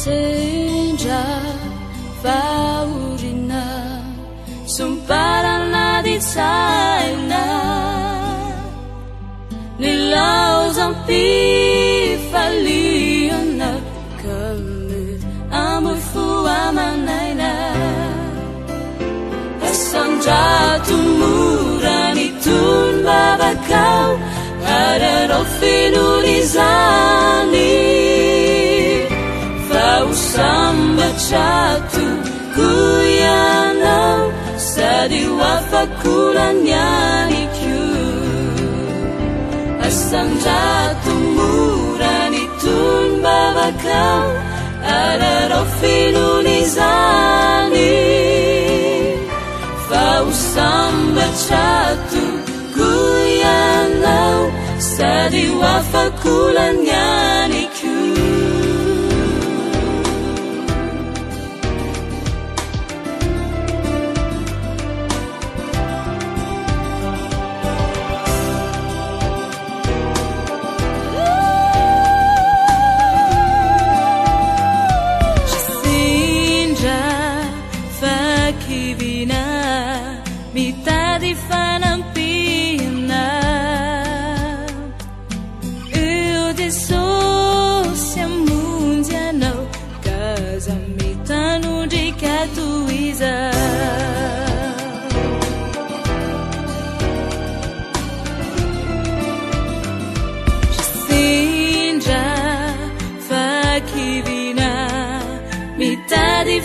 Senja faurina sumparana di saina nilauzampi faliana kami amoi fuamanaina asam jatuh murani tun babakau ada rofinulizani samba chatu kuyanau sadi wafakulanyani kyu asam jatu murani tun babakau ada rofinulizani fau samba chatu kuyanau sadi wafakulanyani kyu Mita di fanampina eu dissocia mundiano casa mitano de catuiza Sindra fakivina mita di